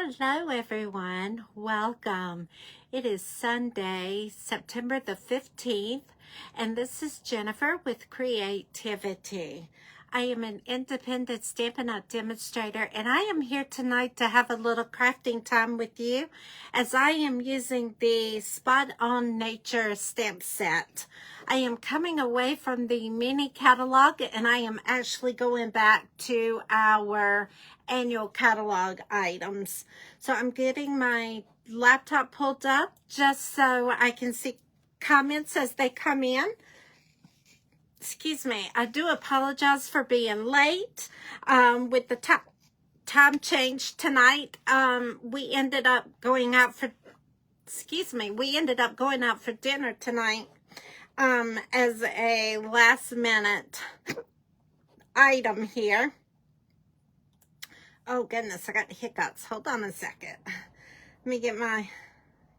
Hello, everyone. Welcome. It is Sunday, September the 15th, and this is Jennifer with Creativity. I am an independent Stampin' Up! Demonstrator, and I am here tonight to have a little crafting time with you as I am using the Spot On Nature stamp set. I am coming away from the mini catalog, and I am actually going back to our annual catalog items. So I'm getting my laptop pulled up just so I can see comments as they come in. Excuse me, I do apologize for being late with the time change tonight. We ended up going out for dinner tonight as a last minute item here. Oh goodness, I got hiccups. Hold on a second. Let me get my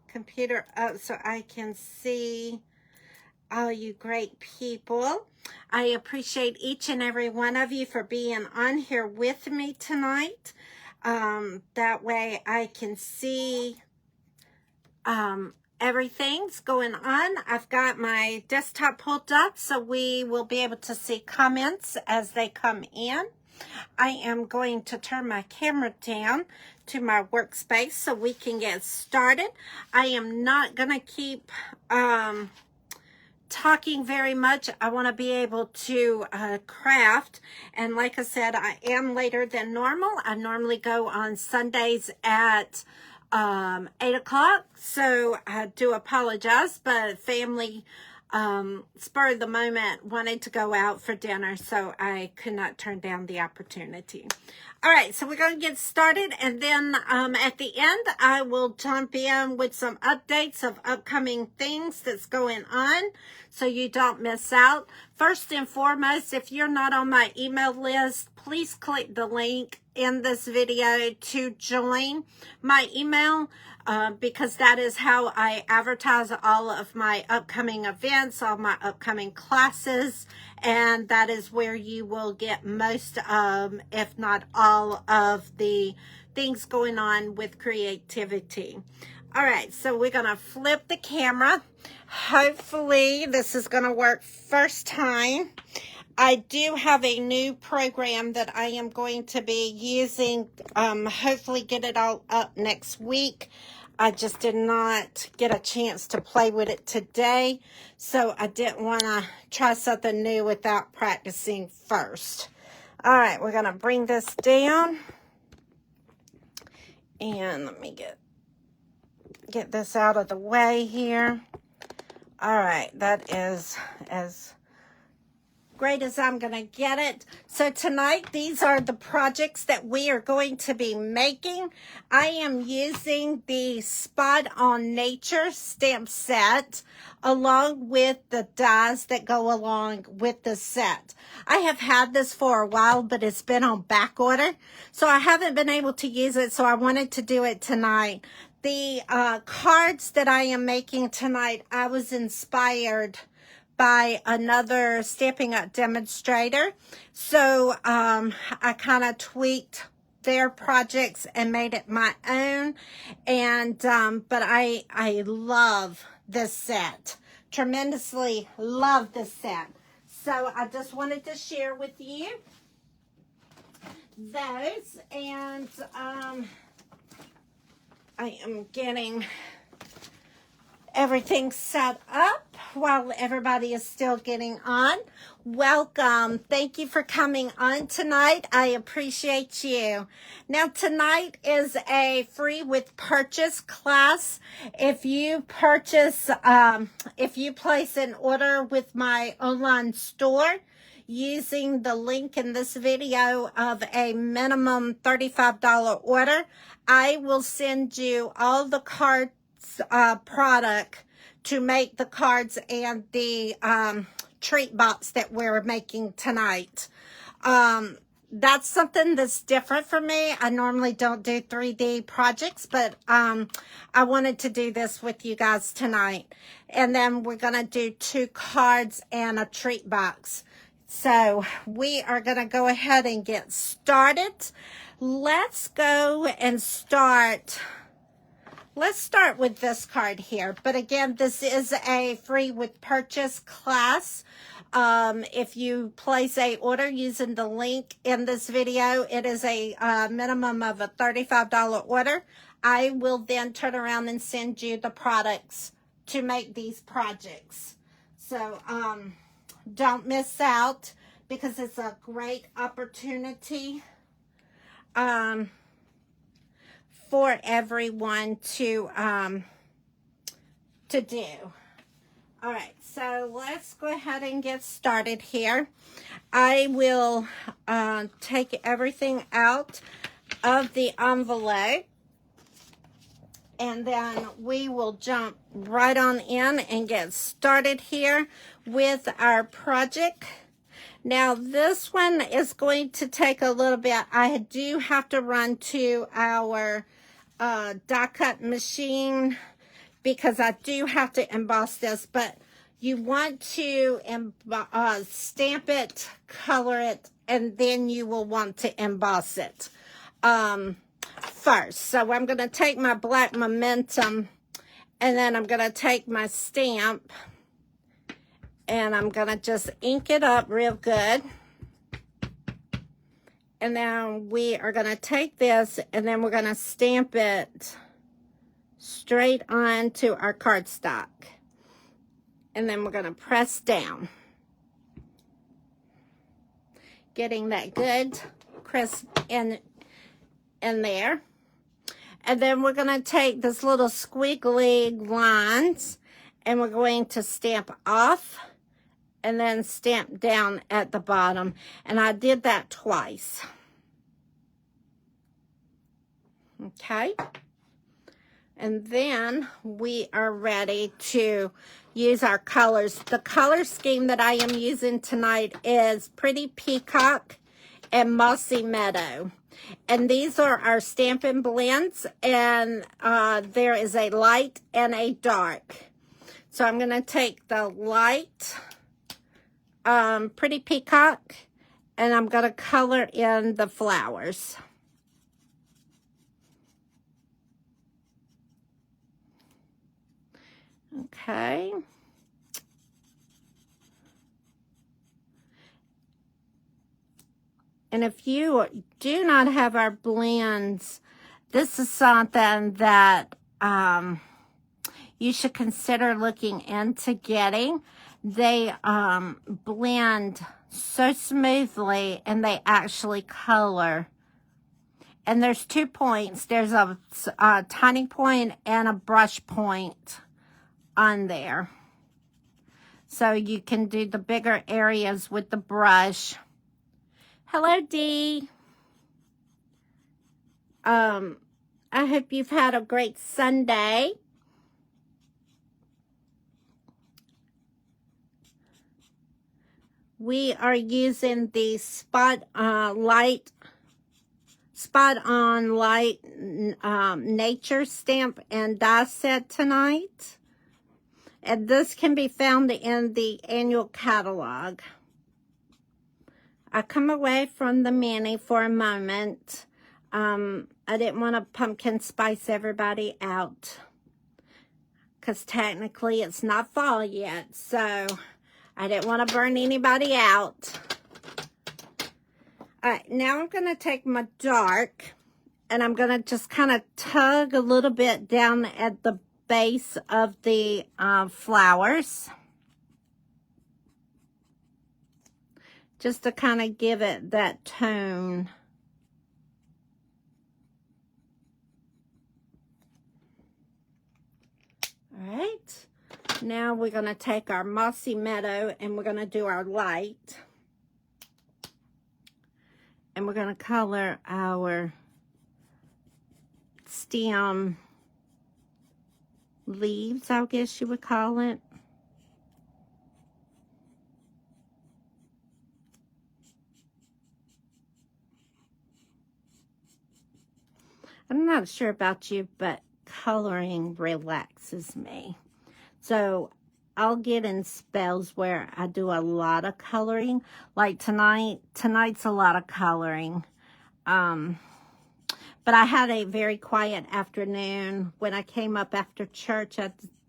computer up so I can see all you great people. I appreciate each and every one of you for being on here with me tonight. That way I can see everything's going on. I've got my desktop pulled up so we will be able to see comments as they come in. I am going to turn my camera down to my workspace so we can get started. I am not going to keep talking very much. I want to be able to craft, and like I said, I am later than normal. I normally go on Sundays at 8 o'clock, so I do apologize, but family spur of the moment wanted to go out for dinner, so I could not turn down the opportunity. All right, so we're going to get started, and then at the end, I will jump in with some updates of upcoming things that's going on so you don't miss out. First and foremost, if you're not on my email list, please click the link in this video to join my email because that is how I advertise all of my upcoming events, all my upcoming classes, and that is where you will get most of, if not all of the things going on with creativity. All right, so we're going to flip the camera. Hopefully this is going to work first time. I do have a new program that I am going to be using. Hopefully get it all up next week. I just did not get a chance to play with it today, so I didn't want to try something new without practicing first. All right, we're going to bring this down, and let me get this out of the way here. All right, that is as great as I'm going to get it. So tonight, these are the projects that we are going to be making. I am using the Spot On Nature stamp set along with the dies that go along with the set. I have had this for a while, but it's been on back order, so I haven't been able to use it, so I wanted to do it tonight. The cards that I am making tonight, I was inspired by another Stampin' Up! Demonstrator. So I kind of tweaked their projects and made it my own. And but I love this set. Tremendously love this set. So I just wanted to share with you those. And I am getting everything set up while everybody is still getting on. Welcome. Thank you for coming on tonight. I appreciate you. Now, tonight is a free with purchase class. If you purchase, if you place an order with my online store using the link in this video of a minimum $35 order, I will send you all the cards product to make the cards and the treat box that we're making tonight. That's something that's different for me. I normally don't do 3D projects, but I wanted to do this with you guys tonight. And then we're going to do 2 cards and a treat box. So we are going to go ahead and get started. let's go and start. Let's start with this card here. But again, this is a free with purchase class. If you place a order using the link in this video, it is a minimum of a $35 order. I will then turn around and send you the products to make these projects. So don't miss out, because it's a great opportunity for everyone to do. All right, so let's go ahead and get started here. I will take everything out of the envelope, and then we will jump right on in and get started here with our project. Now, this one is going to take a little bit. I do have to run to our die cut machine, because I do have to emboss this, but you want to stamp it, color it, and then you will want to emboss it first. So I'm going to take my black momentum, and then I'm going to take my stamp, and I'm going to just ink it up real good. And then we are going to take this, and then we're going to stamp it straight onto our cardstock. And then we're going to press down, getting that good crisp in there. And then we're going to take this little squiggly lines, and we're going to stamp off and then stamp down at the bottom. And I did that twice. Okay. And then we are ready to use our colors. The color scheme that I am using tonight is Pretty Peacock and Mossy Meadow. And these are our Stampin' Blends, and there is a light and a dark. So I'm going to take the light Pretty Peacock, and I'm going to color in the flowers. Okay. And if you do not have our blends, this is something that you should consider looking into getting. They blend so smoothly, and they actually color. And there's 2 points. There's a tiny point and a brush point on there. So you can do the bigger areas with the brush. Hello, Dee. I hope you've had a great Sunday. We are using the Spot on Light Nature Stamp and Die Set tonight. And this can be found in the annual catalog. I come away from the mini for a moment. I didn't want to pumpkin spice everybody out, because technically it's not fall yet, so I didn't want to burn anybody out. All right, now I'm going to take my dark, and I'm going to just kind of tug a little bit down at the base of the flowers, just to kind of give it that tone. All right, now we're going to take our Mossy Meadow, and we're going to do our light, and we're going to color our stem leaves, I guess you would call it. I'm not sure about you, but coloring relaxes me. So I'll get in spells where I do a lot of coloring. Like tonight's a lot of coloring. But I had a very quiet afternoon when I came up after church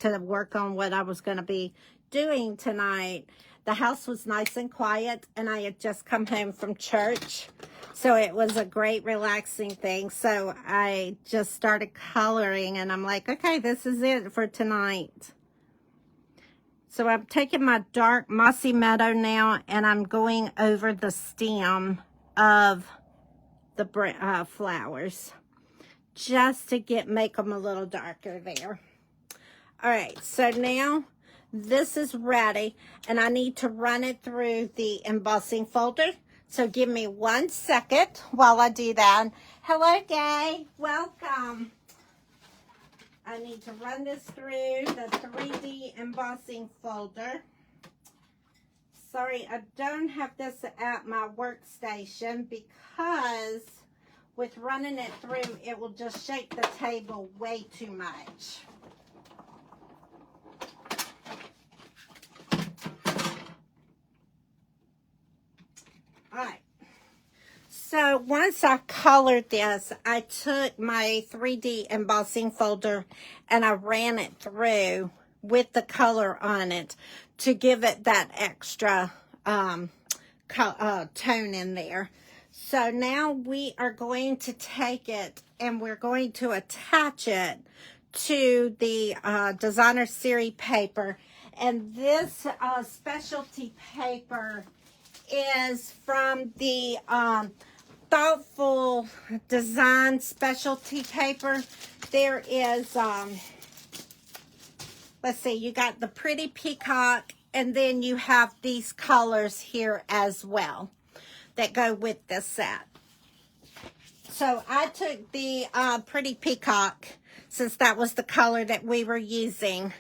to work on what I was going to be doing tonight. The house was nice and quiet, and I had just come home from church. So it was a great relaxing thing. So I just started coloring, and I'm like, okay, this is it for tonight. So I'm taking my dark Mossy Meadow now, and I'm going over the stem of the flowers just to make them a little darker there. All right, so now this is ready, and I need to run it through the embossing folder. So give me 1 second while I do that. Hello, Gay. Welcome. I need to run this through the 3D embossing folder. Sorry, I don't have this at my workstation because with running it through, it will just shake the table way too much. All right. So once I colored this, I took my 3D embossing folder and I ran it through with the color on it to give it that extra tone in there. So now we are going to take it and we're going to attach it to the designer series paper. And this specialty paper is from the Thoughtful Design specialty paper. There is, let's see, you got the Pretty Peacock, and then you have these colors here as well that go with this set. So I took the Pretty Peacock since that was the color that we were using.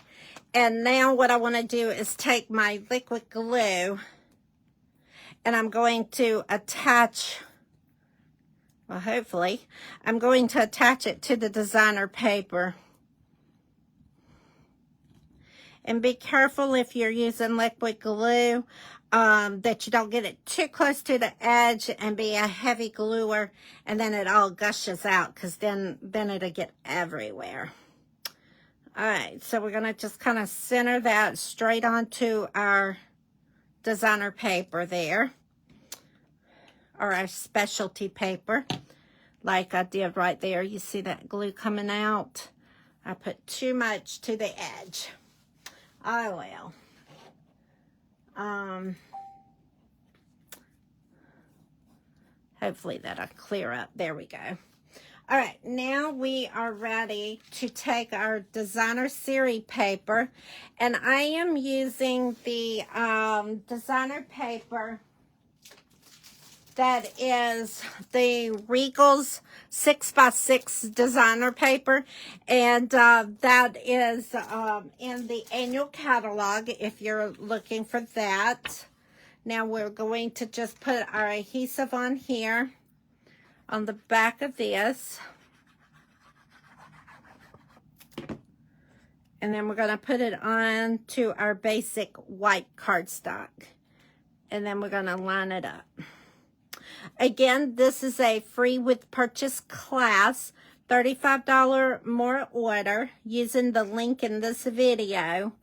And now what I want to do is take my liquid glue and I'm going to attach, well, hopefully, I'm going to attach it to the designer paper. And be careful if you're using liquid glue that you don't get it too close to the edge and be a heavy gluer and then it all gushes out, because then it'll get everywhere. All right, so we're going to just kind of center that straight onto our designer paper there, or our specialty paper, like I did right there. You see that glue coming out? I put too much to the edge. Oh well. Hopefully that'll clear up. There we go. All right, now we are ready to take our designer series paper, and I am using the designer paper that is the Regal's 6x6 designer paper, and that is in the annual catalog if you're looking for that. Now we're going to just put our adhesive on here on the back of this, and then we're going to put it on to our basic white cardstock, and then we're going to line it up. Again, this is a free with purchase class, $35 more order using the link in this video.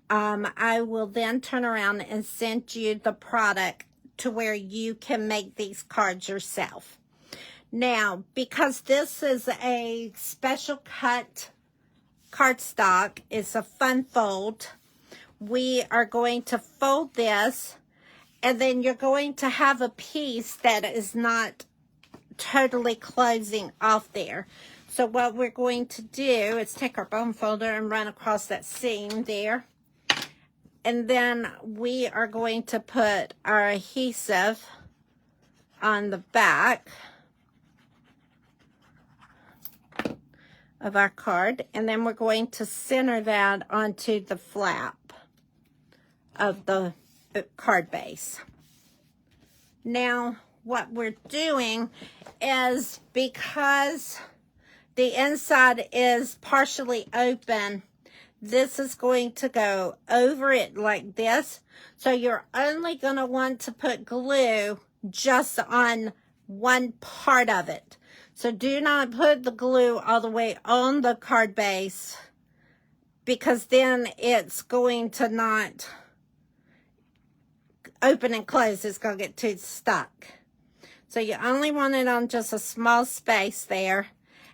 I will then turn around and send you the product to where you can make these cards yourself. Now, because this is a special cut cardstock, it's a fun fold, we are going to fold this, and then you're going to have a piece that is not totally closing off there. So what we're going to do is take our bone folder and run across that seam there. And then we are going to put our adhesive on the back of our card. And then we're going to center that onto the flap of the card base. Now, what we're doing is, because the inside is partially open, this is going to go over it like this. So you're only going to want to put glue just on one part of it. So do not put the glue all the way on the card base, because then it's going to not open and close. It's going to get too stuck. So you only want it on just a small space there.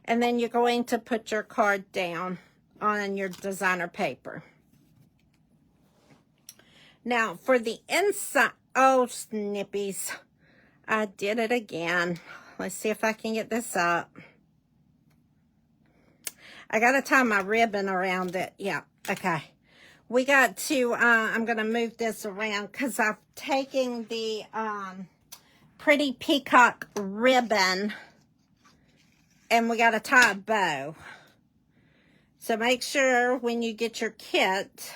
And then you're going to put your card down on your designer paper. Now for the inside, oh snippies, I did it again. Let's see if I can get this up. I got to tie my ribbon around it. Yeah, okay. We got to, I'm going to move this around because I'm taking the Pretty Peacock ribbon and we got to tie a bow. So make sure when you get your kit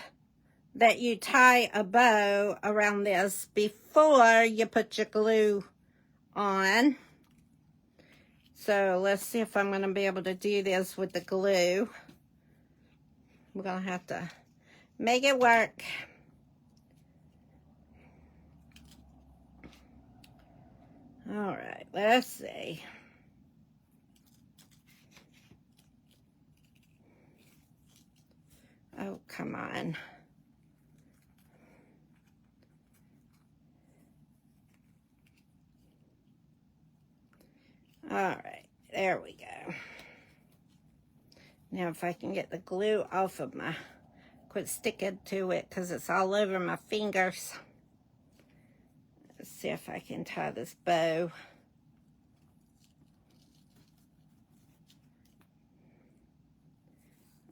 that you tie a bow around this before you put your glue on. So let's see if I'm going to be able to do this with the glue. We're going to have to make it work. All right, let's see. Oh, come on. All right, there we go. Now if I can get the glue off of my, quit sticking to it because it's all over my fingers. Let's see if I can tie this bow.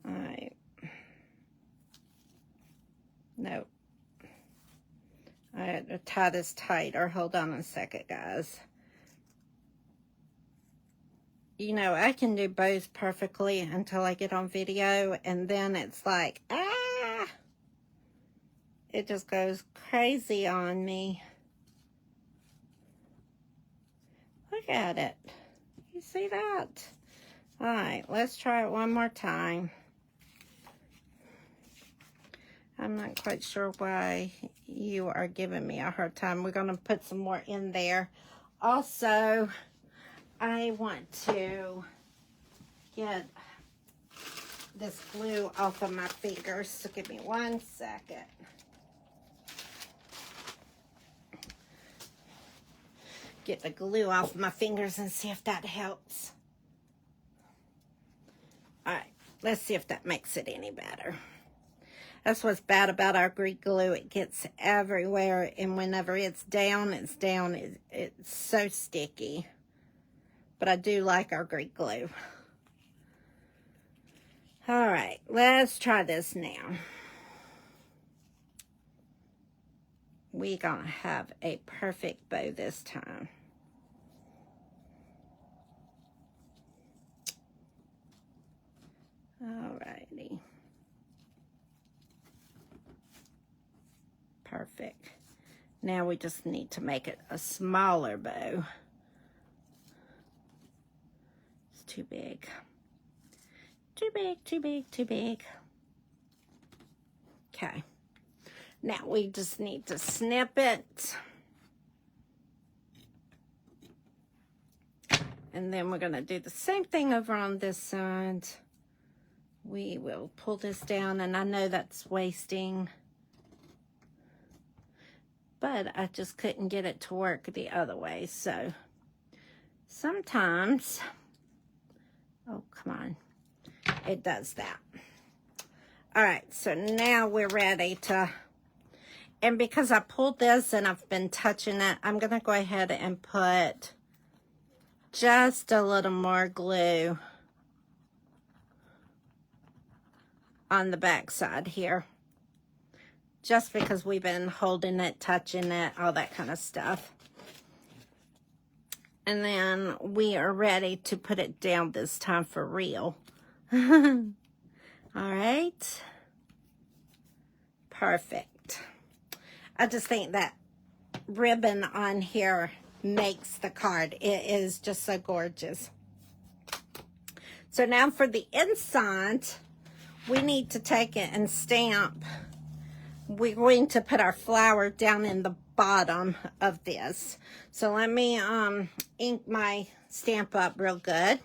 All right. Nope. I had to tie this tighter. Hold on a second, guys. You know, I can do both perfectly until I get on video, and then it's like, ah! It just goes crazy on me. Look at it. You see that? All right, let's try it one more time. I'm not quite sure why you are giving me a hard time. We're going to put some more in there. Also, I want to get this glue off of my fingers, so give me 1 second. Get the glue off my fingers and see if that helps. All right, let's see if that makes it any better. That's what's bad about our Greek glue. It gets everywhere, and whenever it's down, it's down. It's so sticky. But I do like our Greek glue. All right, let's try this now. We're going to have a perfect bow this time. All righty. Perfect. Now we just need to make it a smaller bow. It's too big. Too big, too big, too big. Okay. Now we just need to snip it. And then we're going to do the same thing over on this side. We will pull this down, and I know that's wasting, but I just couldn't get it to work the other way. So sometimes, oh, come on, it does that. All right, so now we're ready to, and because I pulled this and I've been touching it, I'm going to go ahead and put just a little more glue on the back side here, just because we've been holding it, touching it, all that kind of stuff. And then we are ready to put it down this time for real. All right. Perfect. I just think that ribbon on here makes the card. It is just so gorgeous. So now for the inside, we need to take it and stamp. We're going to put our flower down in the bottom of this. So let me ink my stamp up real good.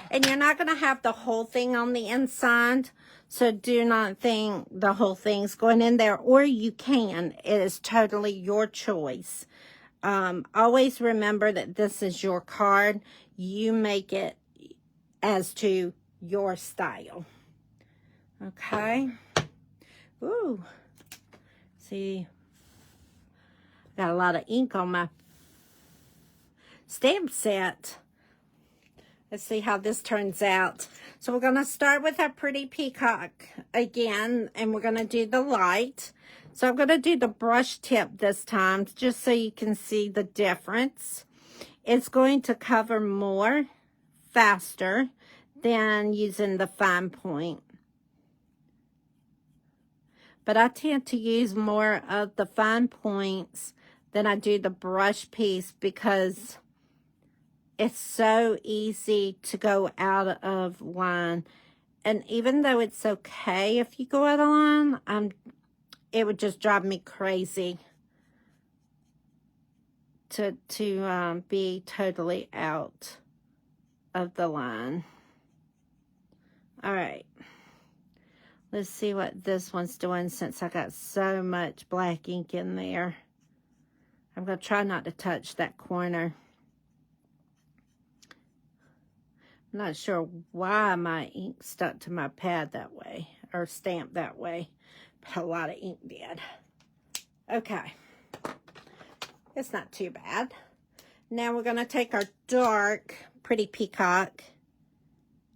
And you're not going to have the whole thing on the inside, so do not think the whole thing's going in there, or you can. It is totally your choice. Always remember that this is your card. You make it as to your style. Okay. Ooh. See, got a lot of ink on my stamp set. Let's see how this turns out. So we're going to start with our pretty peacock again, and we're going to do the light. So I'm going to do the brush tip this time, just so you can see the difference. It's going to cover more faster than using the fine point. But I tend to use more of the fine points than I do the brush piece, because it's so easy to go out of line. And even though it's okay if you go out of line, it would just drive me crazy to be totally out of the line. All right. Let's see what this one's doing, since I got so much black ink in there. I'm going to try not to touch that corner. I'm not sure why my ink stuck to my pad that way, or stamped that way, but a lot of ink did. Okay. It's not too bad. Now we're going to take our dark pretty peacock,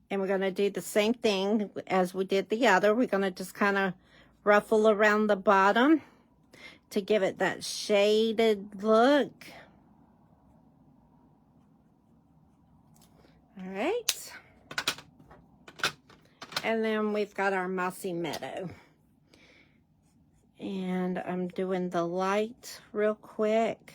and we're going to do the same thing as we did the other. We're going to just kind of ruffle around the bottom to give it that shaded look. All right. And then we've got our Mossy Meadow. And I'm doing the light real quick.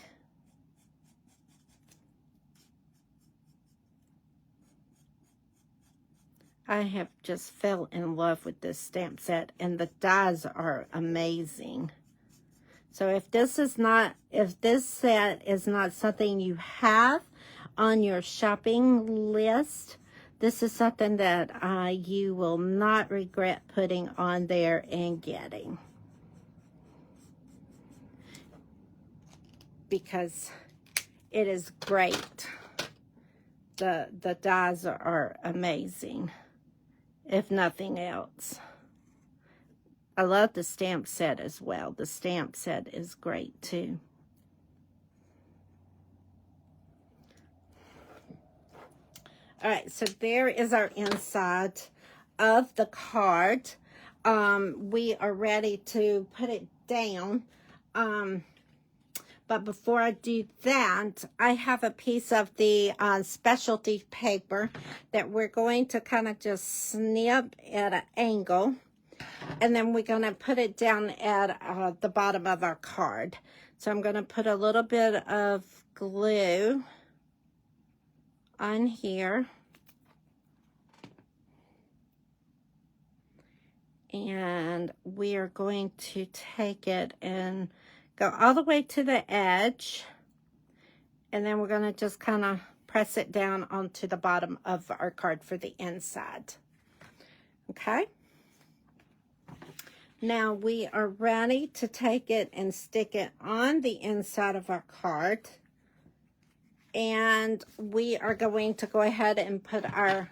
I have just fell in love with this stamp set, and the dies are amazing. So if this set is not something you have on your shopping list, this is something that you will not regret putting on there and getting, because it is great. The dies are amazing, if nothing else. I love the stamp set as well. The stamp set is great too. All right, so there is our inside of the card. We are ready to put it down. But before I do that, I have a piece of the specialty paper that we're going to kind of just snip at an angle. And then we're going to put it down at the bottom of our card. So I'm going to put a little bit of glue on here. And we are going to take it and go all the way to the edge. And then we're going to just kind of press it down onto the bottom of our card for the inside. Okay. Now we are ready to take it and stick it on the inside of our card. And we are going to go ahead and put our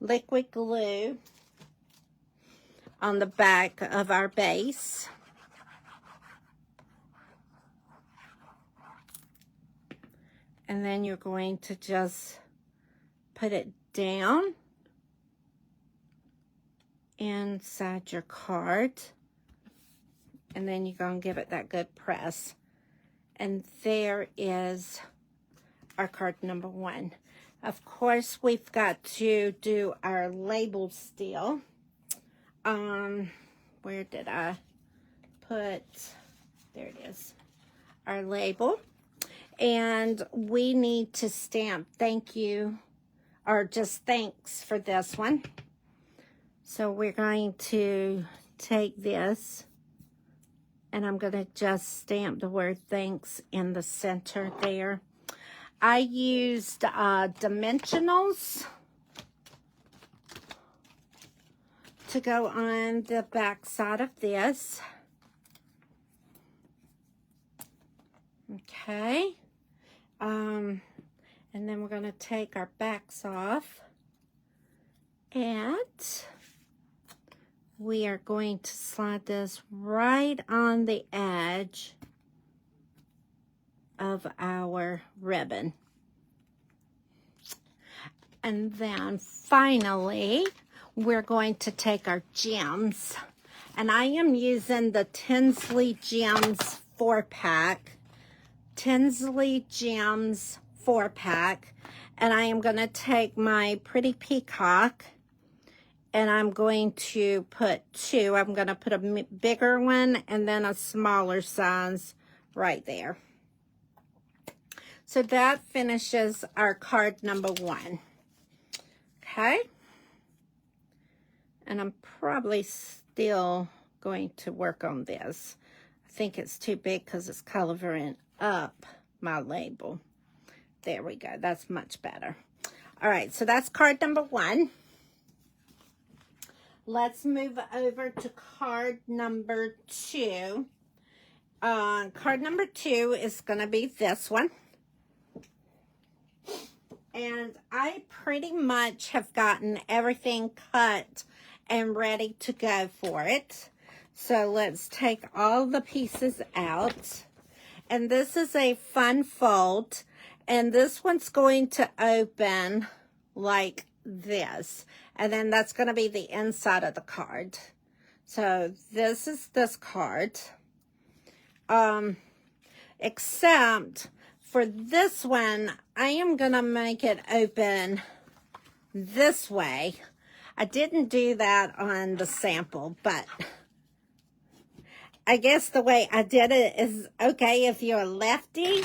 liquid glue on the back of our base. And then you're going to just put it down inside your card, and then you're going to give it that good press. And there is our card number 1. Of course, we've got to do our label still. Where did I put? There it is, our label. And we need to stamp thank you, or just thanks, for this one. So we're going to take this And I'm going to just stamp the word thanks in the center there. I used dimensionals to go on the back side of this. Okay. And then we're going to take our backs off. And we are going to slide this right on the edge of our ribbon. And then finally, we're going to take our gems. And I am using the Tinsley Gems 4-pack. Tinsley Gems 4-pack. And I am going to take my Pretty Peacock. And I'm going to put 2. I'm going to put a bigger one and then a smaller size right there. So that finishes our card number 1. Okay. And I'm probably still going to work on this. I think it's too big because it's covering up my label. There we go. That's much better. All right. So that's card number 1. Let's move over to card number 2. Card number 2 is going to be this one. And I pretty much have gotten everything cut and ready to go for it. So let's take all the pieces out. And this is a fun fold. And this one's going to open like this. And then that's going to be the inside of the card. So this is this card. Except for this one, I am going to make it open this way. I didn't do that on the sample, but I guess the way I did it is okay if you're a lefty.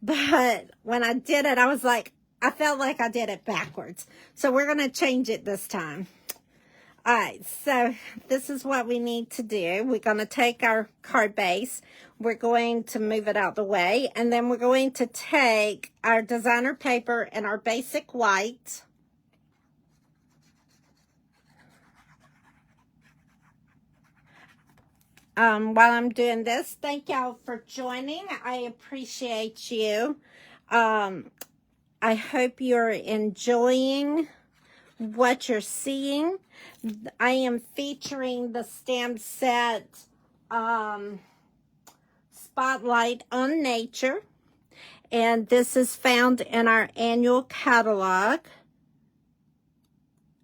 But when I did it, I was like, I felt like I did it backwards. So we're going to change it this time. All right, so this is what we need to do. We're going to take our card base. We're going to move it out the way. And then we're going to take our designer paper and our basic white. While I'm doing this, thank y'all for joining. I appreciate you. I hope you're enjoying what you're seeing. I am featuring the stamp set Spotlight on Nature. And this is found in our annual catalog.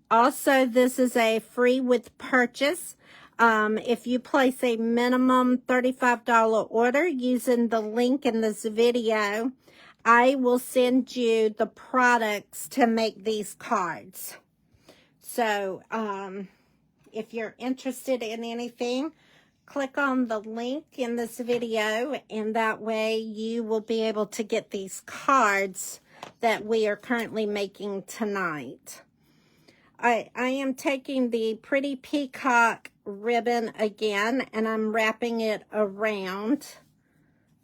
Also, this is a free with purchase. If you place a minimum $35 order using the link in this video, I will send you the products to make these cards. So, if you're interested in anything, click on the link in this video, and that way you will be able to get these cards that we are currently making tonight. I am taking the Pretty Peacock ribbon again, and I'm wrapping it around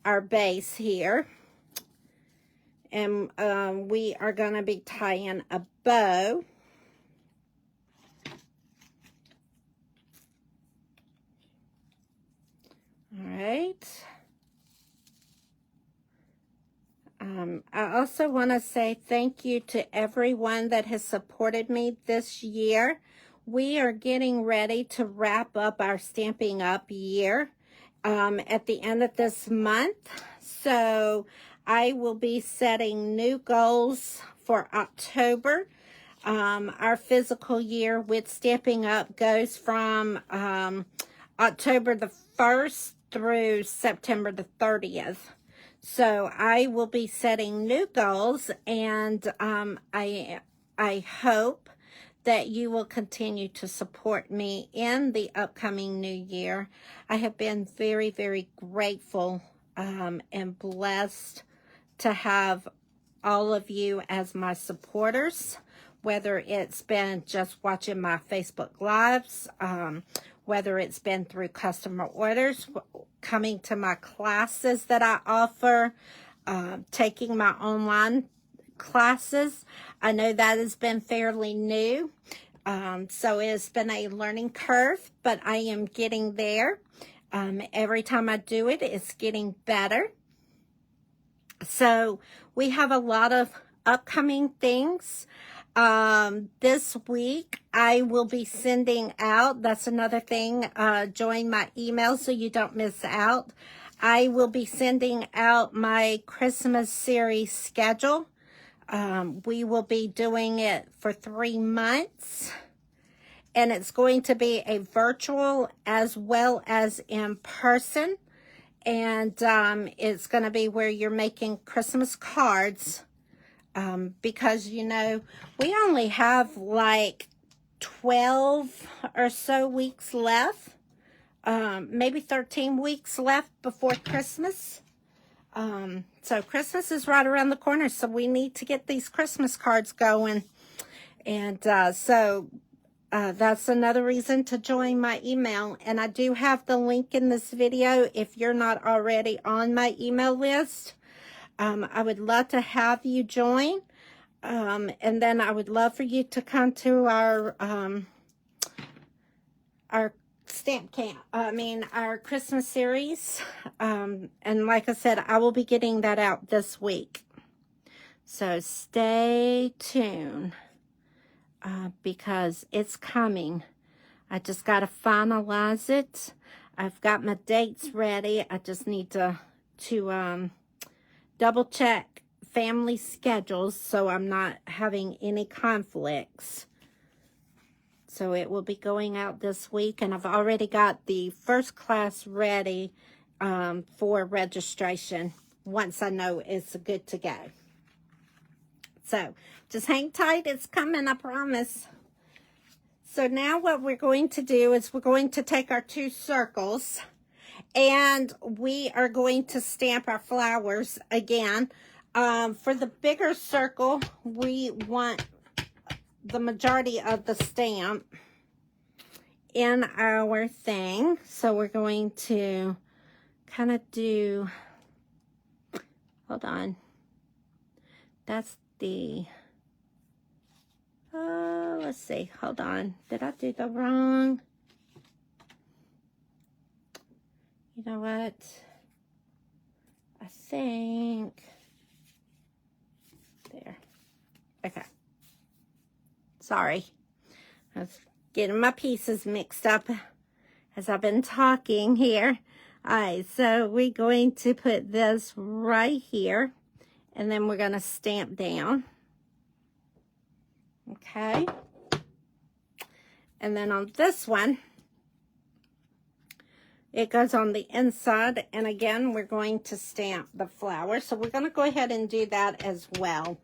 our base here. And we are going to be tying a bow. All right. I also want to say thank you to everyone that has supported me this year. We are getting ready to wrap up our Stampin' Up! Year at the end of this month. So I will be setting new goals for October. Our physical year with Stampin' Up! Goes from October the 1st through September the 30th. So I will be setting new goals, and I hope that you will continue to support me in the upcoming new year. I have been very, very grateful and blessed to have all of you as my supporters, whether it's been just watching my Facebook Lives, whether it's been through customer orders, coming to my classes that I offer, taking my online classes. I know that has been fairly new. So it's been a learning curve, but I am getting there. Every time I do it, it's getting better. So we have a lot of upcoming things. This week I will be sending out, that's another thing, join my email so you don't miss out. I will be sending out my Christmas series schedule. We will be doing it for 3 months, and it's going to be a virtual as well as in person. And it's going to be where you're making Christmas cards, because, you know, we only have like 12 or so weeks left, maybe 13 weeks left before Christmas. So Christmas is right around the corner, so we need to get these Christmas cards going. And that's another reason to join my email. And I do have the link in this video if you're not already on my email list. I would love to have you join. And then I would love for you to come to our stamp camp. Our Christmas series. And like I said, I will be getting that out this week. So stay tuned. Because it's coming. I just got to finalize it. I've got my dates ready. I just need to double check family schedules so I'm not having any conflicts. So it will be going out this week, and I've already got the first class ready for registration once I know it's good to go. So just hang tight, it's coming, I promise. So now what we're going to do is we're going to take our 2 circles and we are going to stamp our flowers again. For the bigger circle, we want the majority of the stamp in our thing. So we're going to kind of do, hold on, that's the, let's see, hold on, did I do the wrong, you know what, I think, there, okay, sorry, I was getting my pieces mixed up as I've been talking here. All right, so we're going to put this right here, and then we're going to stamp down. Okay. And then on this one, it goes on the inside. And again, we're going to stamp the flower. So we're going to go ahead and do that as well.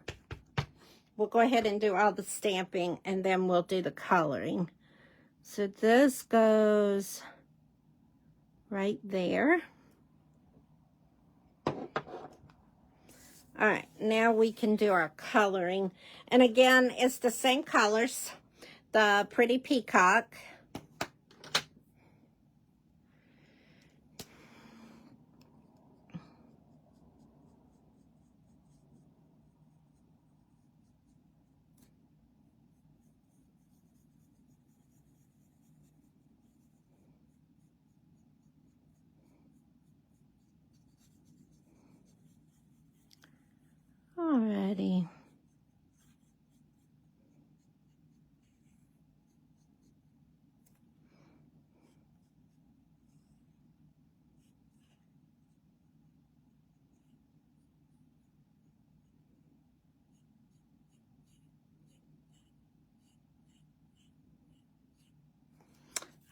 We'll go ahead and do all the stamping, and then we'll do the coloring. So this goes right there. All right, now we can do our coloring. And again, it's the same colors, the Pretty Peacock. Alrighty.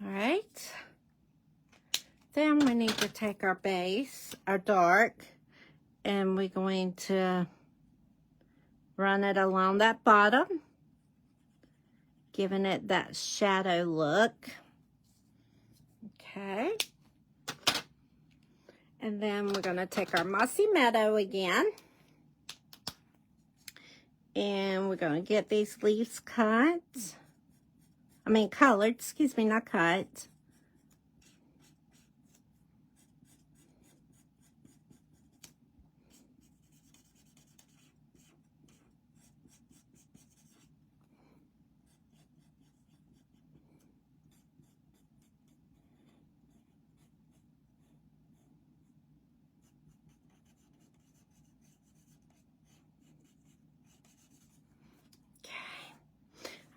All right. Then we need to take our base, our dark, and we're going to run it along that bottom, giving it that shadow look. Okay. And then we're going to take our Mossy Meadow again. And we're going to get these leaves cut. Colored, excuse me, not cut.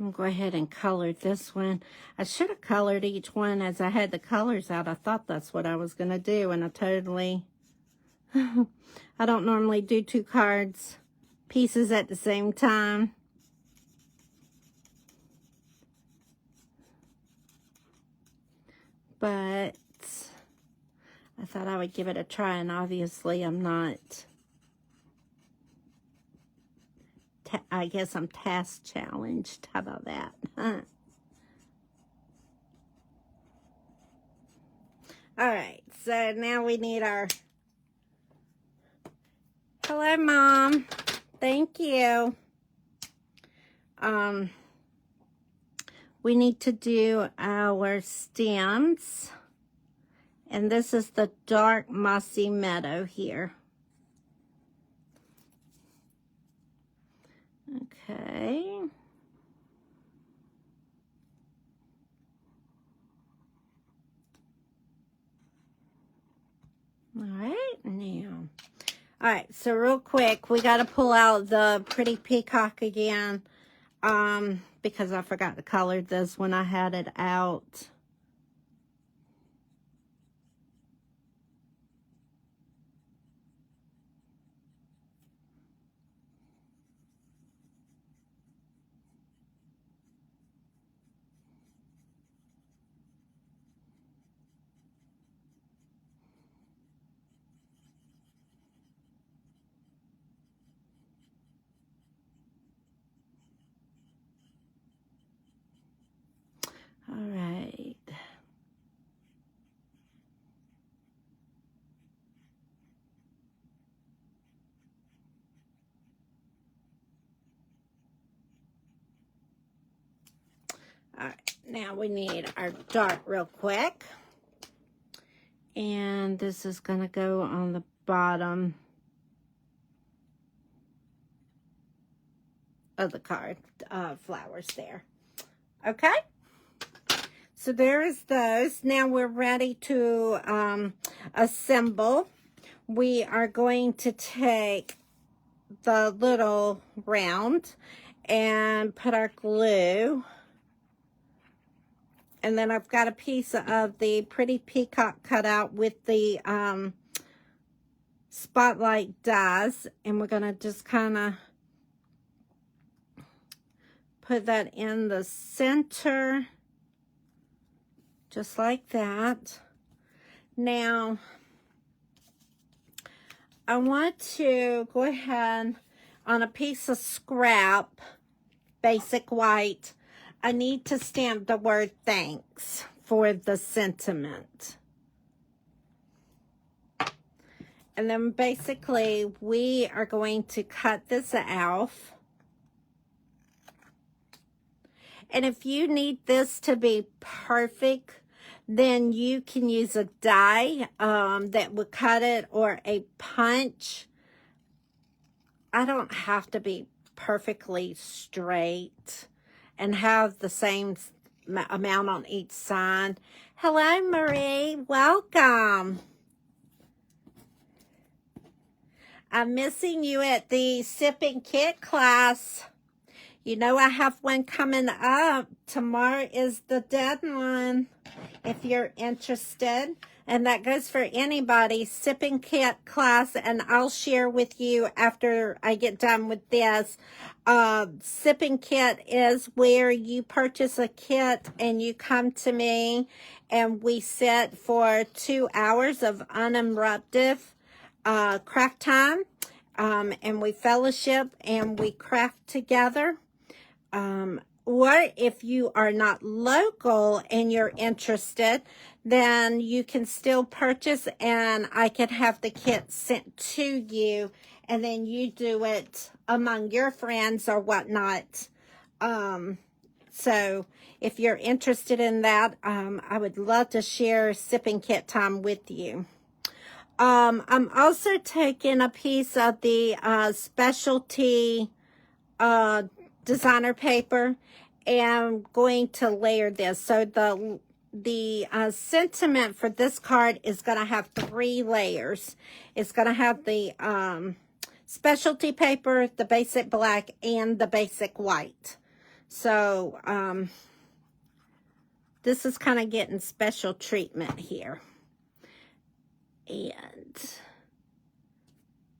I'm going to go ahead and color this one. I should have colored each one as I had the colors out. I thought that's what I was going to do, and I totally... I don't normally do 2 cards pieces at the same time. But I thought I would give it a try, and obviously I'm not... I guess I'm task challenged. How about that? All right, so now we need our... Hello, Mom. Thank you. We need to do our stems. And this is the dark mossy meadow here. Okay. All right, now. All right, so real quick, we got to pull out the Pretty Peacock again, because I forgot to color this when I had it out. All right. All right, now we need our dart real quick. And this is going to go on the bottom of the card, flowers there. Okay? So there is those. Now we're ready to assemble. We are going to take the little round and put our glue. And then I've got a piece of the Pretty Peacock cut out with the spotlight dies. And we're going to just kind of put that in the center. Just like that. Now, I want to go ahead on a piece of scrap, basic white. I need to stamp the word thanks for the sentiment. And then basically we are going to cut this off. And if you need this to be perfect, then you can use a die that would cut it, or a punch. I don't have to be perfectly straight and have the same amount on each side. Hello, Marie. Welcome. I'm missing you at the Sip and Kit class. You know I have one coming up. Tomorrow is the deadline if you're interested. And that goes for anybody. Sip and Kit class. And I'll share with you after I get done with this. Sip and Kit is where you purchase a kit and you come to me. And we sit for 2 hours of uninterrupted craft time. And we fellowship and we craft together. Or if you are not local and you're interested, then you can still purchase and I can have the kit sent to you, and then you do it among your friends or whatnot. So if you're interested in that, I would love to share Sip and Kit time with you. I'm also taking a piece of the specialty designer paper and going to layer this. So the sentiment for this card is going to have 3 layers. It's going to have the specialty paper, the basic black, and the basic white. So, this is kind of getting special treatment here.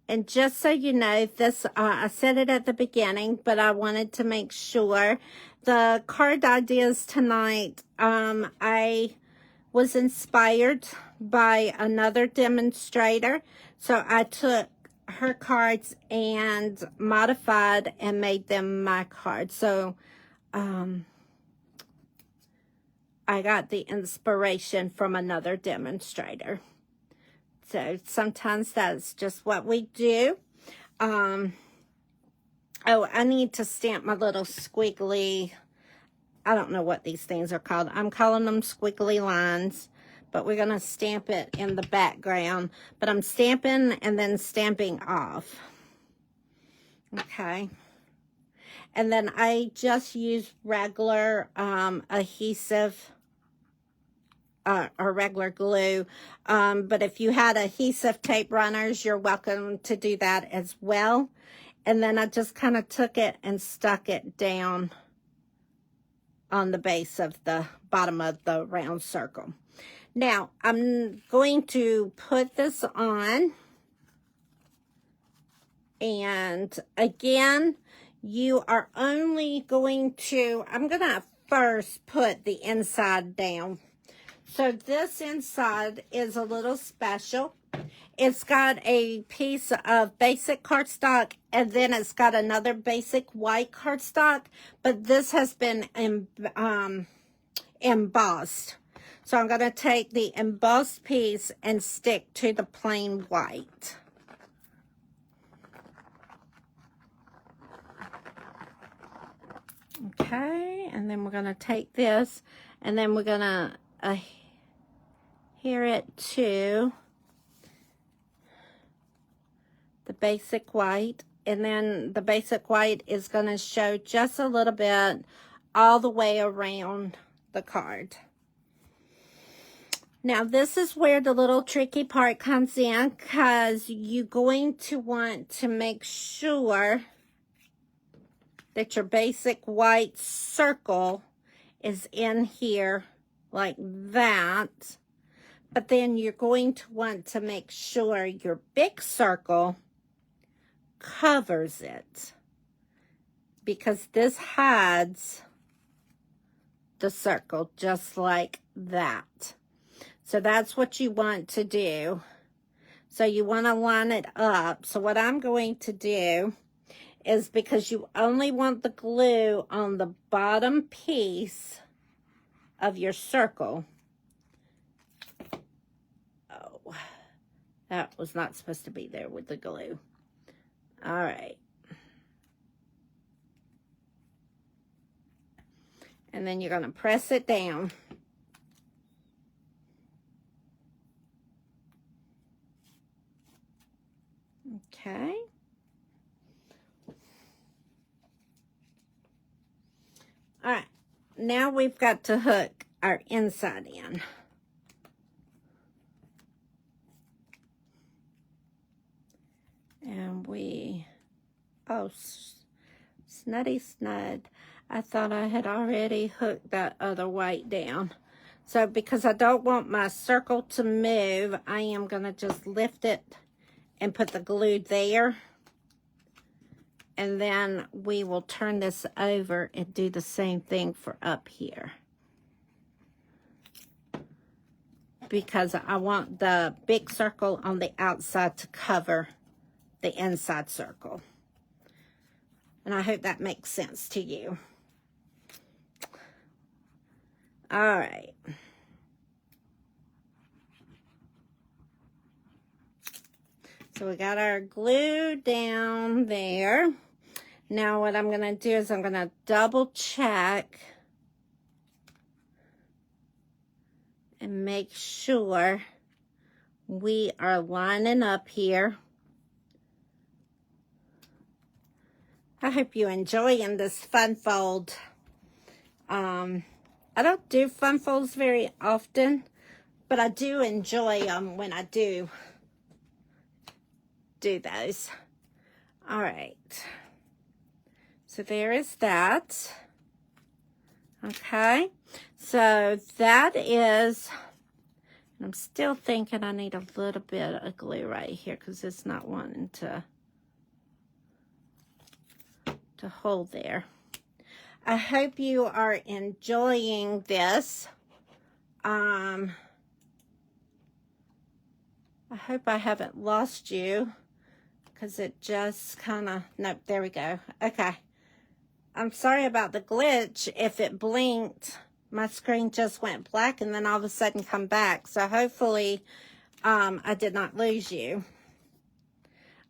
And just so you know, this, I said it at the beginning, but I wanted to make sure. The card ideas tonight, I was inspired by another demonstrator. So I took her cards and modified and made them my cards. So, I got the inspiration from another demonstrator. So sometimes that's just what we do. Oh, I need to stamp my little squiggly, I don't know what these things are called. I'm calling them squiggly lines, but we're going to stamp it in the background. But I'm stamping and then stamping off. Okay. And then I just use regular adhesive or regular glue. But if you had adhesive tape runners, you're welcome to do that as well. And then I just kind of took it and stuck it down on the base of the bottom of the round circle. Now, I'm going to put this on. And again, you are only going to, I'm going to first put the inside down. So this inside is a little special. It's got a piece of basic cardstock, and then it's got another basic white cardstock, but this has been embossed. So I'm going to take the embossed piece and stick to the plain white. Okay, and then we're going to take this, and then we're going to adhere it to the basic white, and then the basic white is going to show just a little bit all the way around the card. Now this is where the little tricky part comes in, because you're going to want to make sure that your basic white circle is in here like that. But then you're going to want to make sure your big circle covers it, because this hides the circle just like that. So that's what you want to do. So you want to line it up. So what I'm going to do is, because you only want the glue on the bottom piece of your circle. Oh, that was not supposed to be there with the glue. All right. And then you're going to press it down. Okay. All right. Now we've got to hook our inside in. And oh, snuddy snud. I thought I had already hooked that other white down. So because I don't want my circle to move, I am going to just lift it and put the glue there. And then we will turn this over and do the same thing for up here. Because I want the big circle on the outside to cover the inside circle. And I hope that makes sense to you. All right. So we got our glue down there. Now what I'm going to do is I'm going to double check and make sure we are lining up here. I hope you're enjoying this fun fold. I don't do fun folds very often, but I do enjoy them when I do those. All right. So there is that. Okay, so that is, I'm still thinking I need a little bit of glue right here because it's not wanting to hold there. I hope you are enjoying this. I hope I haven't lost you because it just kind of, nope, there we go. Okay. I'm sorry about the glitch. If it blinked, my screen just went black and then all of a sudden come back. So hopefully I did not lose you.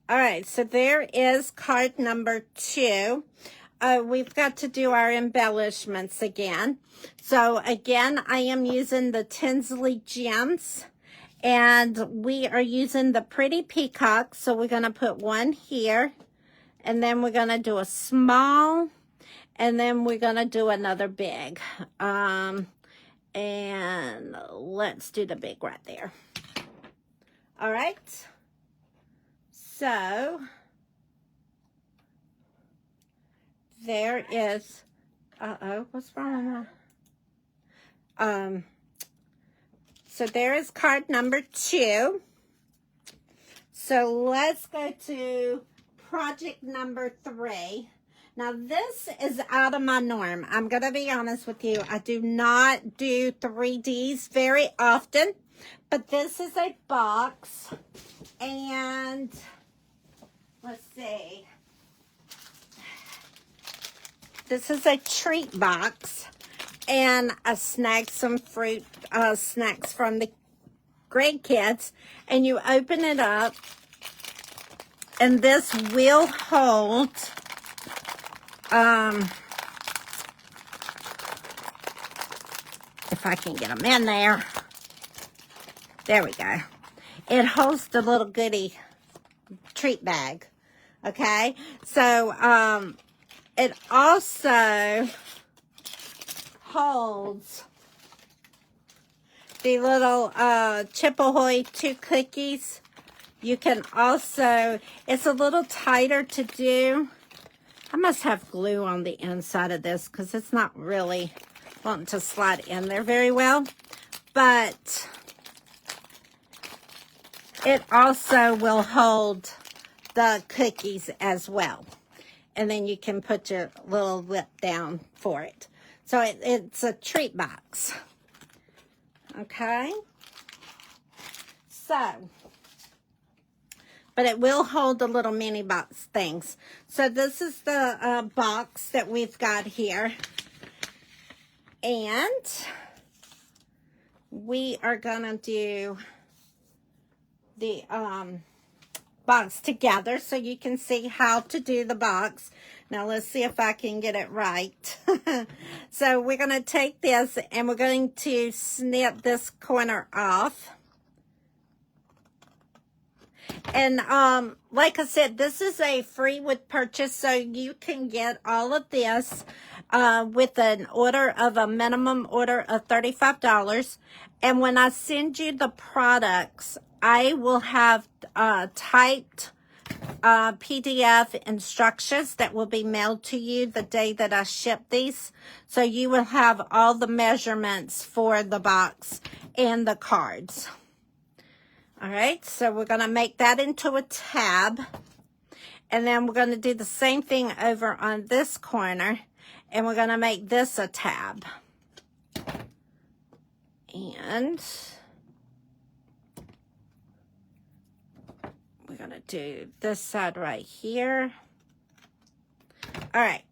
All right, so there is card number 2. We've got to do our embellishments again. So again, I am using the Tinsley Gems. And we are using the Pretty Peacock. So we're going to put one here. And then we're going to do a small. And then we're going to do another big. And let's do the big right there. All right. So there is, what's wrong with my, so there is card number 2. So let's go to project number 3. Now this is out of my norm. I'm going to be honest with you. I do not do 3Ds very often, but this is a box and let's see. This is a treat box. And I snagged some fruit snacks from the grandkids. And you open it up. And this will hold if I can get them in there. There we go. It holds the little goodie treat bag. Okay. So it also holds the little Chip Ahoy 2 cookies. You can also, it's a little tighter to do. I must have glue on the inside of this because it's not really wanting to slide in there very well. But it also will hold the cookies as well. And then you can put your little lip down for it. So it's a treat box. Okay. So, but it will hold the little mini box things. So this is the box that we've got here. And we are going to do the box together so you can see how to do the box. Now let's see if I can get it right. So we're going to take this and we're going to snip this corner off. And like I said, this is a free with purchase, so you can get all of this with an order of a minimum order of $35. And when I send you the products, I will have typed PDF instructions that will be mailed to you the day that I ship these. So you will have all the measurements for the box and the cards. All right, so we're going to make that into a tab. And then we're going to do the same thing over on this corner. And we're going to make this a tab. And we're going to do this side right here. All right.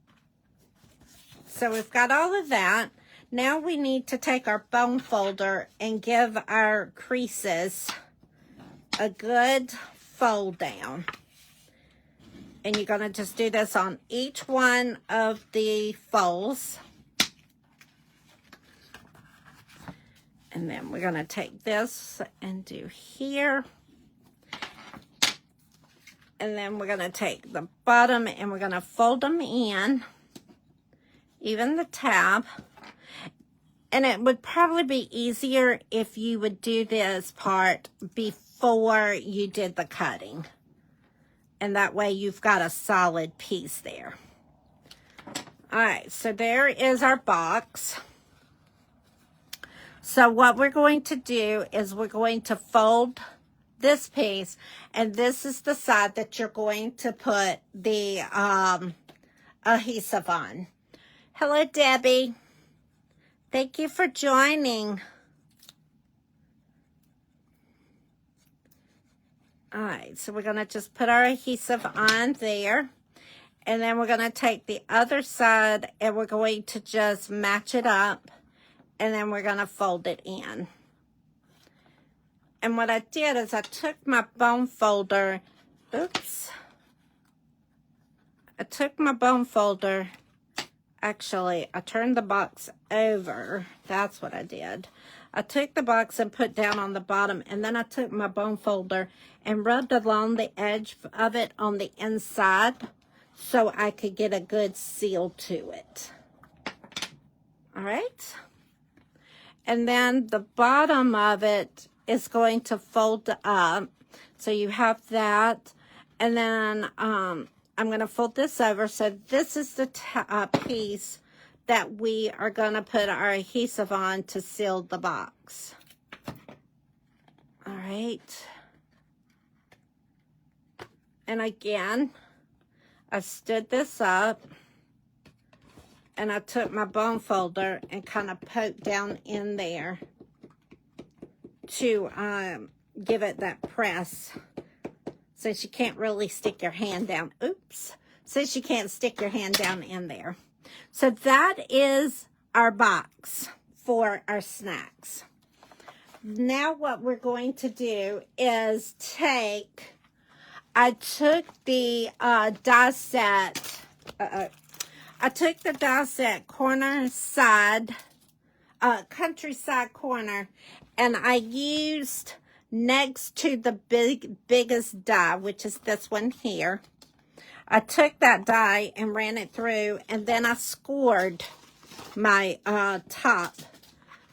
So we've got all of that. Now we need to take our bone folder and give our creases a good fold down. And you're going to just do this on each one of the folds. And then we're going to take this and do here. And then we're going to take the bottom and we're going to fold them in, even the tab. And it would probably be easier if you would do this part before you did the cutting. And that way you've got a solid piece there. All right, so there is our box. So what we're going to do is we're going to fold this piece, and this is the side that you're going to put the adhesive on. Hello, Debbie. Thank you for joining. All right, so we're going to just put our adhesive on there. And then we're going to take the other side and we're going to just match it up. And then we're going to fold it in. And what I did is I took my bone folder. Oops. I took my bone folder. Actually, I turned the box over. That's what I did. I took the box and put down on the bottom. And then I took my bone folder and rubbed along the edge of it on the inside, so I could get a good seal to it. All right. And then the bottom of it is going to fold up. So you have that. And then I'm going to fold this over. So this is the piece that we are going to put our adhesive on to seal the box. All right. And again, I stood this up and I took my bone folder and kind of poked down in there to give it that press, since you can't really stick your hand down. Oops. Since you can't stick your hand down in there. So that is our box for our snacks. Now what we're going to do is I took the die set. I took the die set countryside corner, and I used next to the biggest die, which is this one here. I took that die and ran it through, and then I scored my top,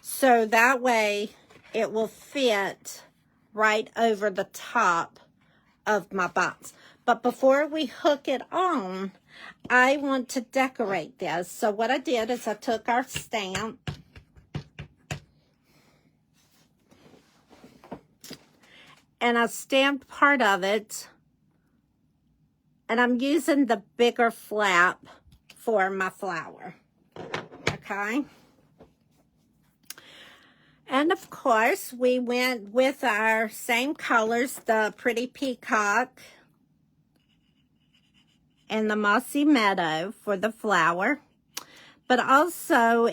so that way it will fit right over the top of my box. But before we hook it on, I want to decorate this. So what I did is I took our stamp and I stamped part of it, and I'm using the bigger flap for my flower. Okay. And of course, we went with our same colors, the Pretty Peacock and the Mossy Meadow for the flower. But also,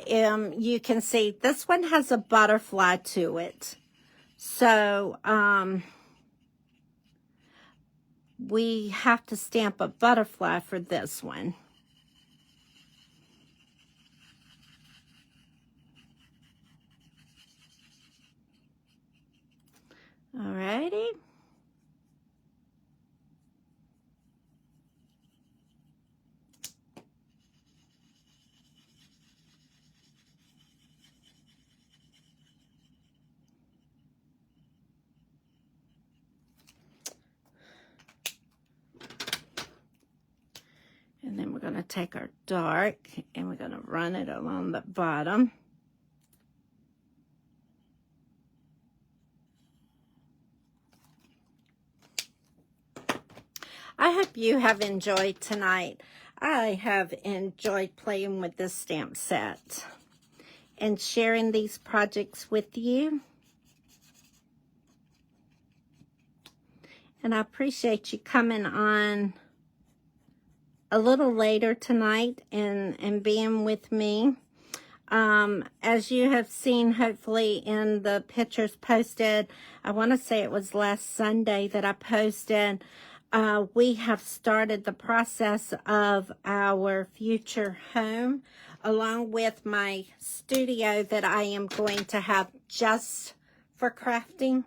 you can see this one has a butterfly to it. So, we have to stamp a butterfly for this one. Alrighty. And then we're going to take our dark and we're going to run it along the bottom. I hope you have enjoyed tonight. I have enjoyed playing with this stamp set and sharing these projects with you. And I appreciate you coming on a little later tonight and being with me. As you have seen, hopefully, in the pictures posted, I want to say it was last Sunday that I posted, we have started the process of our future home, along with my studio that I am going to have just for crafting.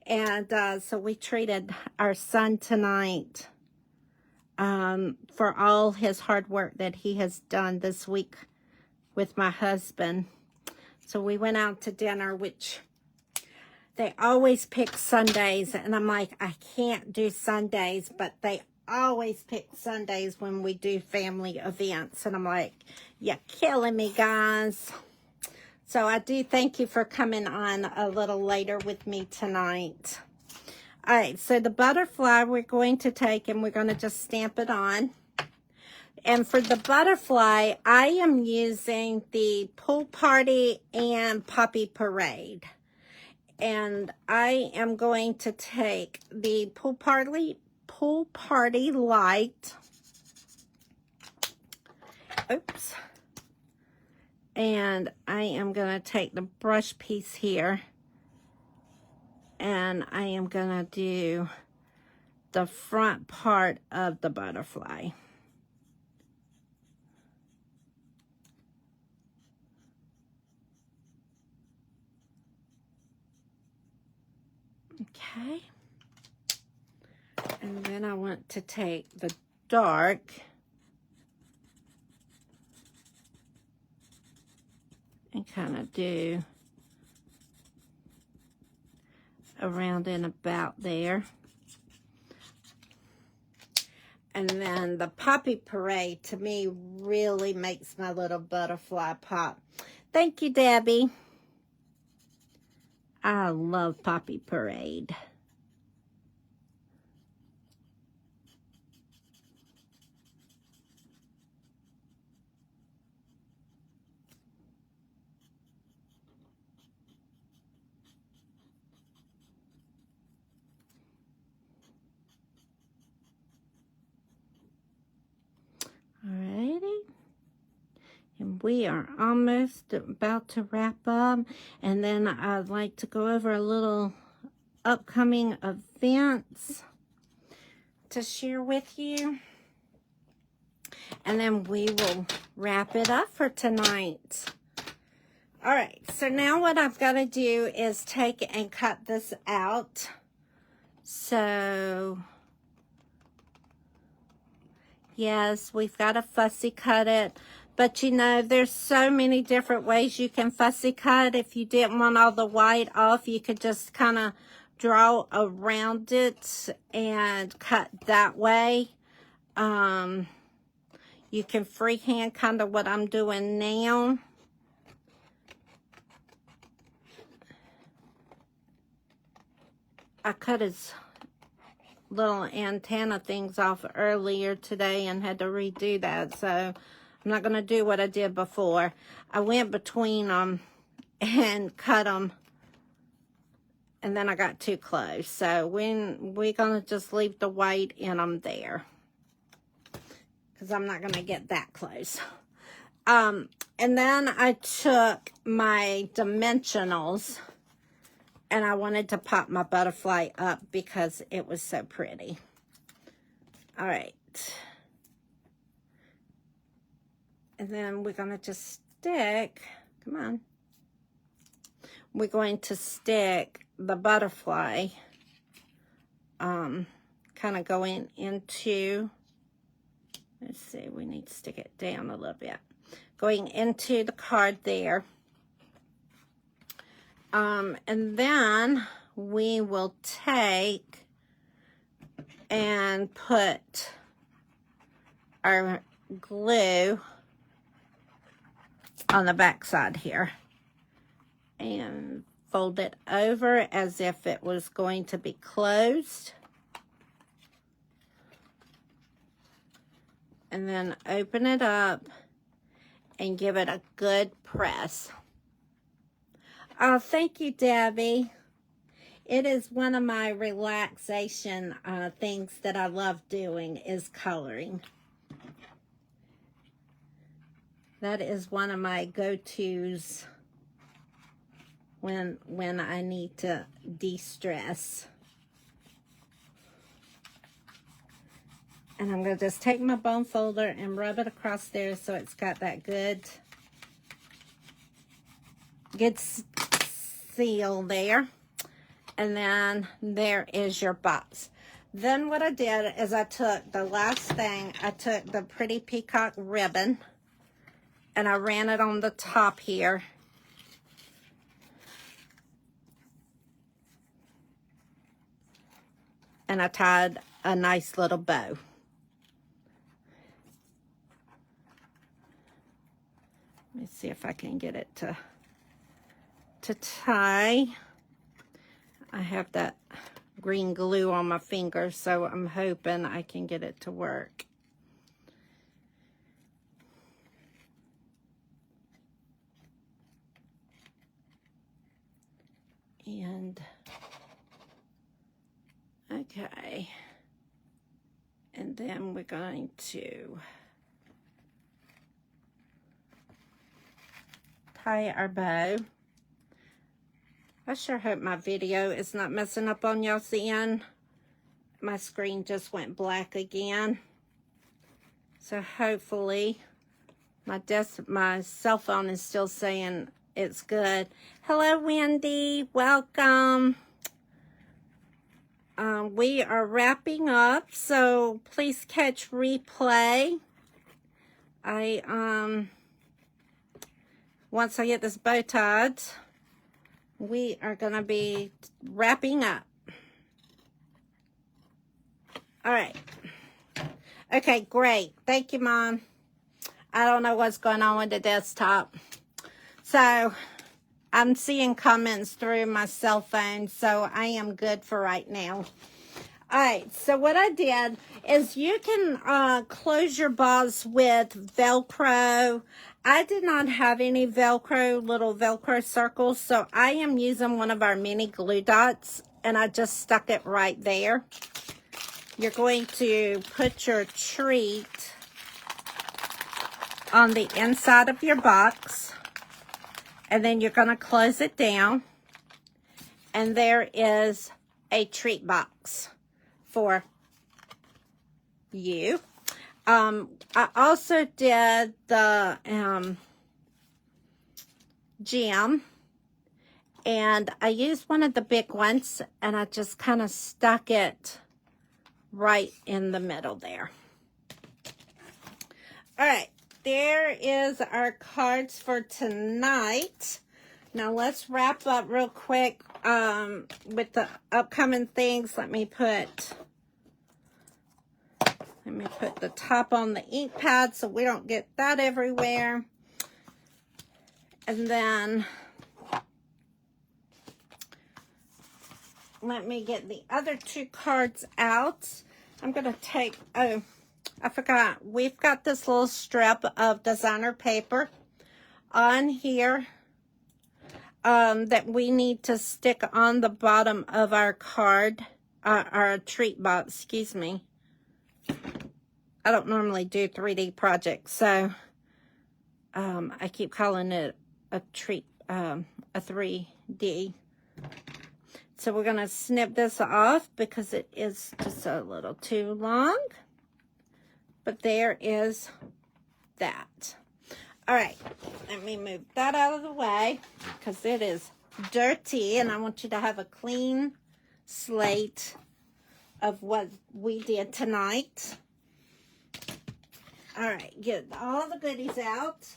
And so we treated our son tonight for all his hard work that he has done this week with my husband. So we went out to dinner, which they always pick Sundays, and I'm like, I can't do Sundays, but they always pick Sundays when we do family events. And I'm like, you're killing me, guys. So I do thank you for coming on a little later with me tonight. All right, so the butterfly we're going to take and we're going to just stamp it on. And for the butterfly, I am using the Pool Party and Poppy Parade. And I am going to take the Pool Party Light. Oops. And I am going to take the brush piece here. And I am going to do the front part of the butterfly. Okay. And then I want to take the dark and kind of do around and about there. And then the Poppy Parade, to me, really makes my little butterfly pop. Thank you, Debbie. I love Poppy Parade. Alrighty. And we are almost about to wrap up. And then I'd like to go over a little upcoming events to share with you. And then we will wrap it up for tonight. All right, so now what I've got to do is take and cut this out. So, yes, we've got to fussy cut it. But, you know, there's so many different ways you can fussy cut. If you didn't want all the white off, you could just kind of draw around it and cut that way. You can freehand kind of what I'm doing now. I cut his little antenna things off earlier today and had to redo that. So I'm not going to do what I did before. I went between them and cut them. And then I got too close. So we're going to just leave the white in them there. Because I'm not going to get that close. And then I took my dimensionals. And I wanted to pop my butterfly up because it was so pretty. All right. And then we're going to just stick, come on. We're going to stick the butterfly, kind of going into, let's see, we need to stick it down a little bit. Going into the card there. And then we will take and put our glue on the back side here and fold it over as if it was going to be closed. And then open it up and give it a good press. Oh, thank you, Debbie. It is one of my relaxation things that I love doing is coloring. That is one of my go-tos when I need to de-stress. And I'm going to just take my bone folder and rub it across there so it's got that good seal there. And then there is your box. Then what I did is I took the last thing, I took the Pretty Peacock ribbon and I ran it on the top here. And I tied a nice little bow. Let me see if I can get it to tie. I have that green glue on my finger, so I'm hoping I can get it to work. And okay, and then we're going to tie our bow. I sure hope my video is not messing up on y'all's end. My screen just went black again. So hopefully my cell phone is still saying it's good. Hello, Wendy. Welcome. We are wrapping up, so please catch replay. Once I get this bow tied, we are going to be wrapping up. All right. Okay, great. Thank you, Mom. I don't know what's going on with the desktop. So I'm seeing comments through my cell phone, so I am good for right now. All right, so what I did is you can close your bows with Velcro. I did not have any Velcro, little Velcro circles, so I am using one of our mini glue dots, and I just stuck it right there. You're going to put your treat on the inside of your box, and then you're going to close it down, and there is a treat box for you. I also did the gem, and I used one of the big ones, and I just kind of stuck it right in the middle there. All right, there is our cards for tonight. Now let's wrap up real quick with the upcoming things. Let me put the top on the ink pad so we don't get that everywhere. And then let me get the other two cards out. I'm going to take, oh, I forgot. We've got this little strip of designer paper on here that we need to stick on the bottom of our card, our treat box, excuse me. I don't normally do 3D projects, so I keep calling it a treat, a 3D. So we're going to snip this off because it is just a little too long. But there is that. All right, let me move that out of the way because it is dirty, and I want you to have a clean slate of what we did tonight. All right, get all the goodies out.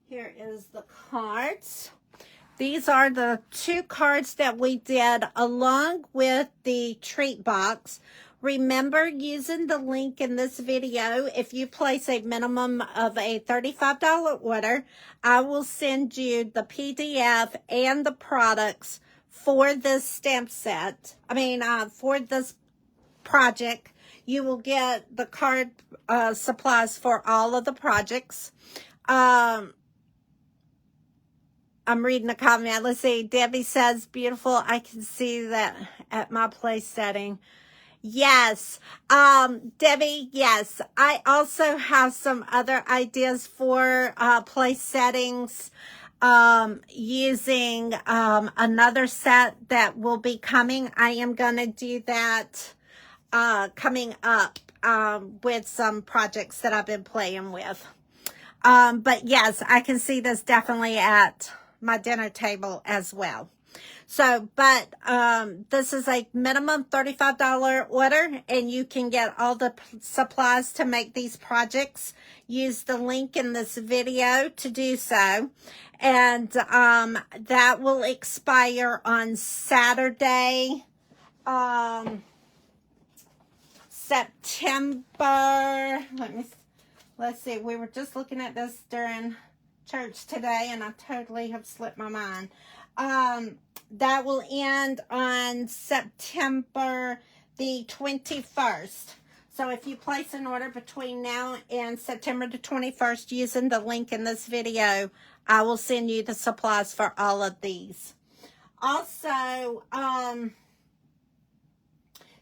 Here is the cards. These are the two cards that we did along with the treat box. Remember, using the link in this video, if you place a minimum of a $35 order, I will send you the PDF and the products for this stamp set. For this project. You will get the card supplies for all of the projects. I'm reading a comment. Let's see. Debbie says, beautiful. I can see that at my place setting. Yes. Debbie, yes. I also have some other ideas for place settings using another set that will be coming. I am going to do that coming up with some projects that I've been playing with. But yes, I can see this definitely at my dinner table as well. So, but this is a minimum $35 order, and you can get all the supplies to make these projects. Use the link in this video to do so. And that will expire on Saturday, September. Let's see. We were just looking at this during church today, and I totally have slipped my mind. That will end on September the 21st. So if you place an order between now and September the 21st using the link in this video, I will send you the supplies for all of these. Also,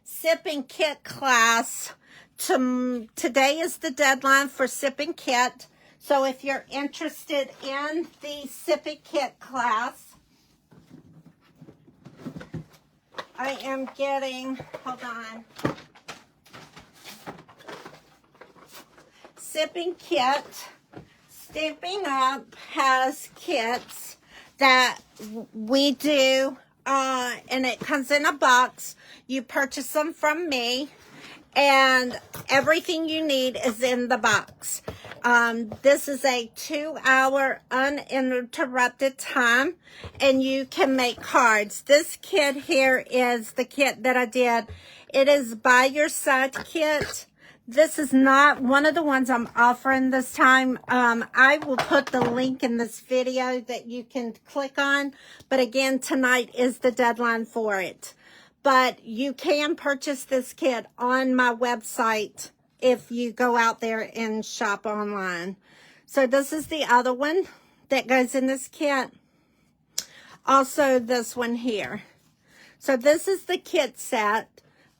Sip and Kit class. Today is the deadline for Sip and Kit. So if you're interested in the Sip and Kit class, I am getting, hold on, Sip and Kit, Stampin' Up! Has kits that we do, and it comes in a box. You purchase them from me, and everything you need is in the box. This is a 2-hour uninterrupted time, and you can make cards. This kit here is the kit that I did. It is by your side kit. This is not one of the ones I'm offering this time. I will put the link in this video that you can click on. But again, tonight is the deadline for it. But you can purchase this kit on my website if you go out there and shop online. So this is the other one that goes in this kit. Also this one here. So this is the kit set.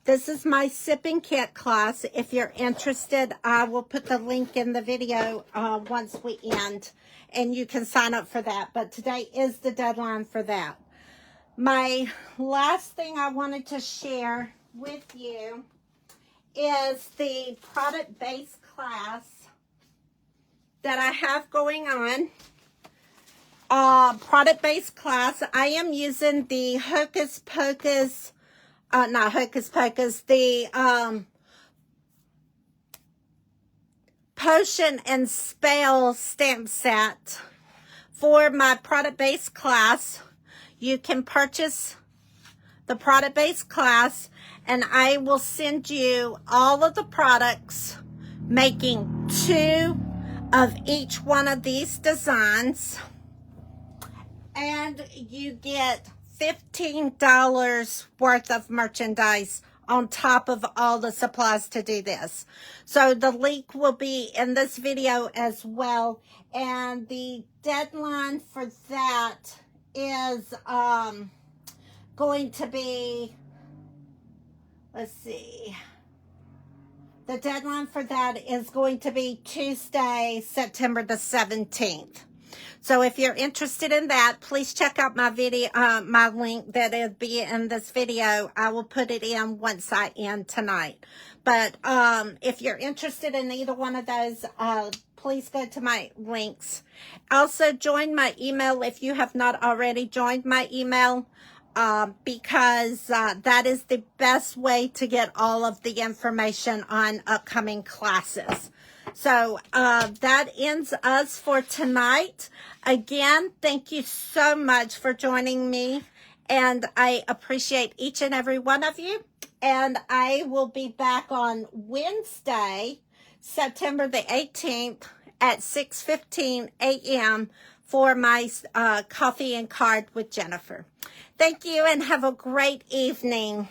This is my Sip and Kit class. If you're interested, I will put the link in the video once we end, and you can sign up for that. But today is the deadline for that. My last thing I wanted to share with you is the product-based class that I have going on. Product-based class. I am using the Hocus Pocus, not Hocus Pocus, the Potion and Spell stamp set for my product-based class. You can purchase the product-based class, and I will send you all of the products, making 2 of each one of these designs, and you get $15 worth of merchandise on top of all the supplies to do this. So the link will be in this video as well, and the deadline for that is going to be, let's see, the deadline for that is going to be Tuesday, September the 17th. So if you're interested in that, please check out my video, my link that will be in this video. I will put it in once I end tonight. But if you're interested in either one of those, please go to my links. Also, join my email if you have not already joined my email, because that is the best way to get all of the information on upcoming classes. So that ends us for tonight. Again, thank you so much for joining me, and I appreciate each and every one of you. And I will be back on Wednesday, September the 18th at 6:15 a.m. for my coffee and card with Jennifer. Thank you, and have a great evening.